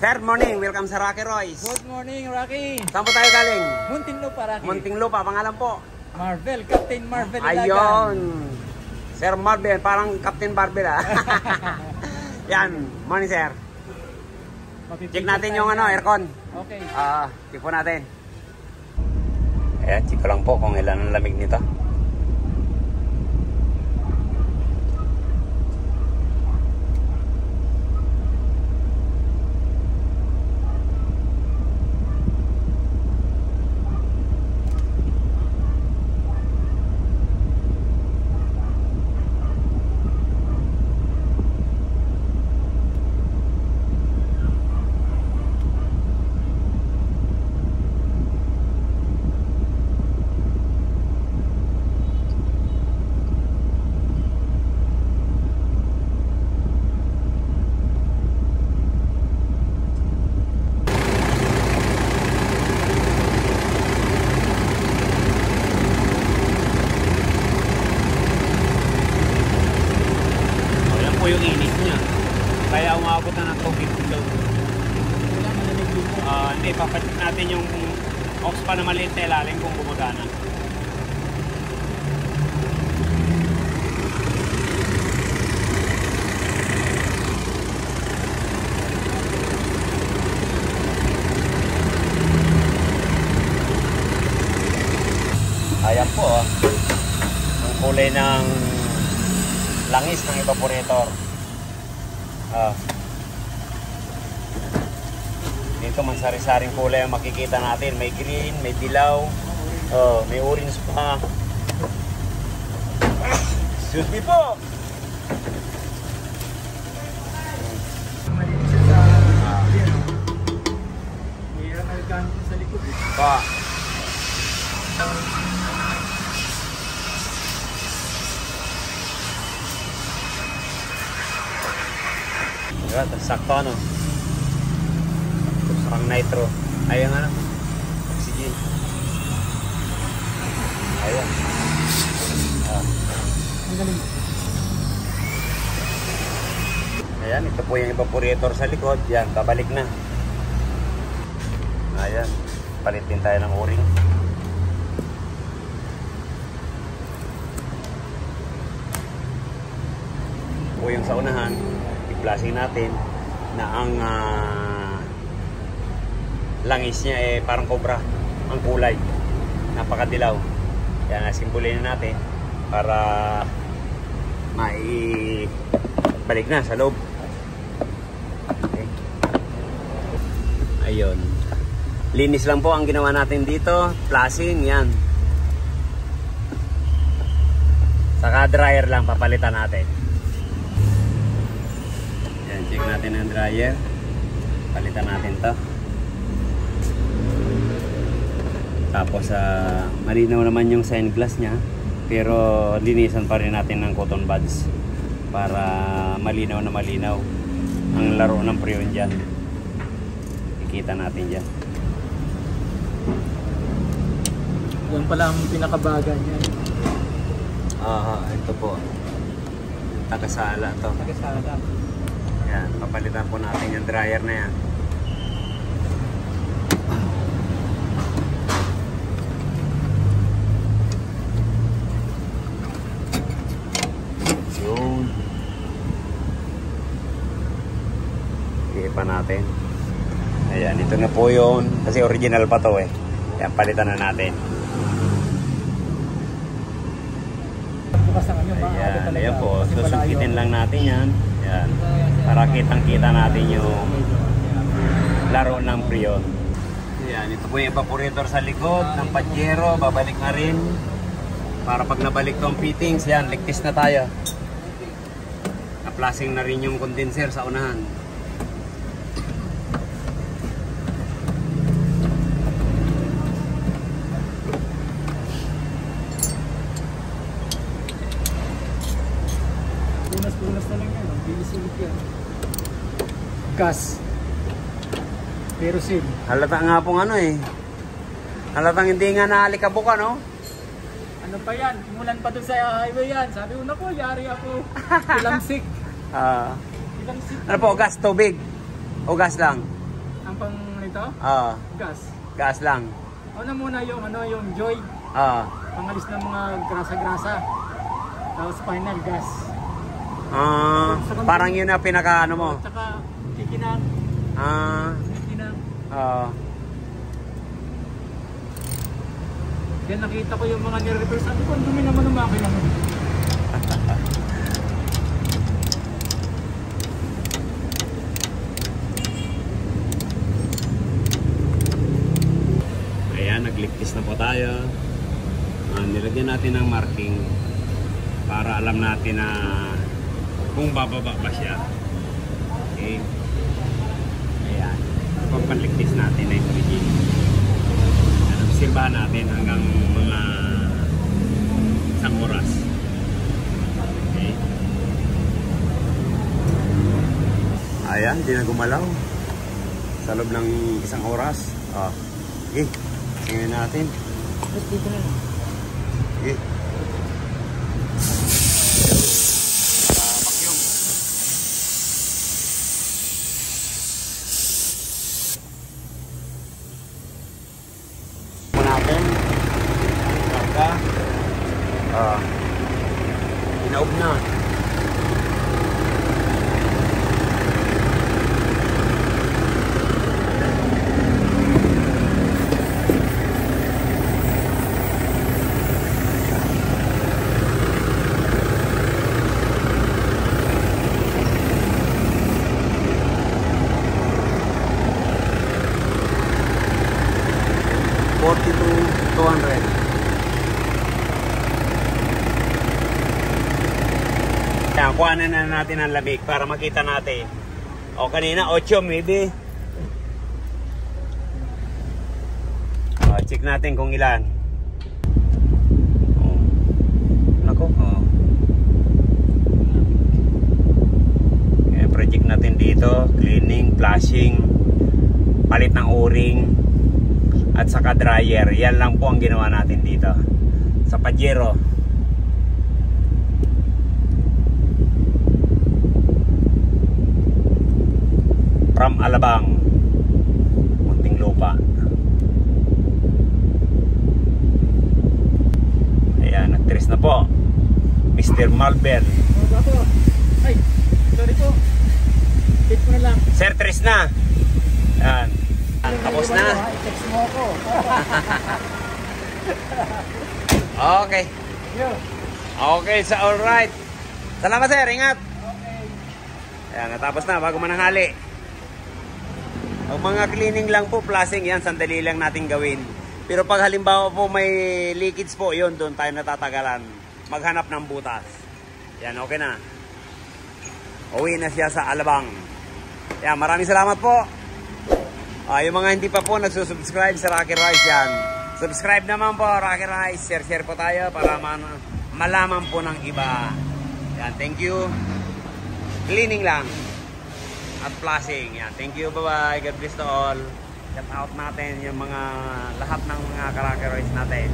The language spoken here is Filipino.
Third morning, welcome sa Rocky Royce. Good morning, Rocky. Saan po tayo galing? Muntinlupa, Rocky. Muntinlupa, pangalan po? Marvel, Captain Marvel Ilagan. Ayun. Sir Marvel, parang Captain Marvel ah. Yan, morning sir. Check natin yung aircon. Okay. Check po natin. Ayan, check ko lang po kung ilan ang lamig nito. Po yung init niya. Kaya umabot na ng 250 daw. Hindi, papacheck natin yung aux pa na maliit na ilalim kung gumagana. Ayan po ang kulay ng langis ng evaporator. Dito man sari-saring kulay ang makikita natin. May green, may dilaw, may orange pa. Excuse me po. May nagkan sa likod. Pa. Sakto ano? Pang nitro. Ayan ano? Oxygen. Ayan. Ang galing. Ayan, ito po yung evaporator sa likod. Yan, babalik na. Ayan. Palit din tayo ng o-ring. Po yung sa unahan. I-flashing natin na ang langis niya parang cobra ang kulay, napakadilaw. Kaya nasimbulin na natin para maibalik na sa loob. Okay. Ayun, linis lang po ang ginawa natin dito, flashing yan, saka dryer lang papalitan natin. Check natin ang dryer. Palitan natin to. Tapos malinaw naman yung sign glass nya, pero linisan pa rin natin ng cotton buds para malinaw na malinaw ang laro ng freon dyan. Ikita natin dyan. Yan pala ang pinakabaga niya. Ito po, tagasala to. Tagasala. Yan, papalitan po natin yung dryer na yan. Yun. Iipa natin. Ayan, ito na po yun. Kasi original pa to eh. Yan, palitan na natin. Ayan, ayan po. Susukitin lang natin yan. Ayan. Para kitang-kita natin yung laro ng freon. Ayan, ito po yung evaporator sa likod ng Pajero. Babalik na rin. Para pag nabalik tong fittings, yan, ligtis na tayo. Na-flashing na rin yung condenser sa unahan. Punas na lang yan. Bilis-ulit yan. Gas. Pero sim. Halata nga pong halatang hindi nga naalikabok no? Ano pa yan? Simulan pa dun sa highway yan. Sabi ko, naku, yari ako. Ilamsik. Ano po, gas, tubig? O gas lang? Ang pang nito? Gas. Gas lang. Una muna yung yung joy. Pangalis ng mga grasa-grasa. Tapos final gas. Parang yun na pinaka ano mo. Tsaka kikinang. Kikinang. Yan nakita ko yung mga nire-reverse. Sabi ko, ang dumi naman ng makina mo. Ayan, nagligtis na po tayo. Nilagyan natin ng marking para alam natin na kung bababa ba siya. Okay. Ayan. Pagpanligtis natin na yung origin. Obserbahan natin hanggang mga isang oras. Okay. Ayan, hindi na gumalaw. Sa loob ng isang oras. Okay. Tingnan natin. Dito na lang. Okay. Inaob na. Kuhanan na natin ang lamig para makita natin. O kanina 8 maybe. Check natin kung ilan. Nako. Project natin dito, cleaning, flushing, palit ng o-ring at saka dryer. Yan lang po ang ginawa natin dito sa Pajero. From Alabang, Muntinlupa. Ayan, nag-tres na po Mr. Malbel. Ay, sorry po. Hit mo na lang. Sir, tres na. Ayan. Tapos na. I-text mo ako. Okay. Okay, so alright. Salamat sir, ingat. Ayan, natapos na bago mananghali. Ang mga cleaning lang po, flushing yan, sandali lang natin gawin. Pero pag halimbawa po may leakage po, yun, doon tayo natatagalan. Maghanap ng butas. Yan, okay na. Uwi na siya sa Alabang. Yan, maraming salamat po. Yung mga hindi pa po nagsusubscribe sa Rocky Rice yan. Subscribe naman po, Rocky Rice. Share po tayo para malaman po ng iba. Yan, thank you. Cleaning lang. At flushing. Yan. Thank you. Bye-bye. God bless to all. Shout out natin yung mga lahat ng mga Rocky Rice natin.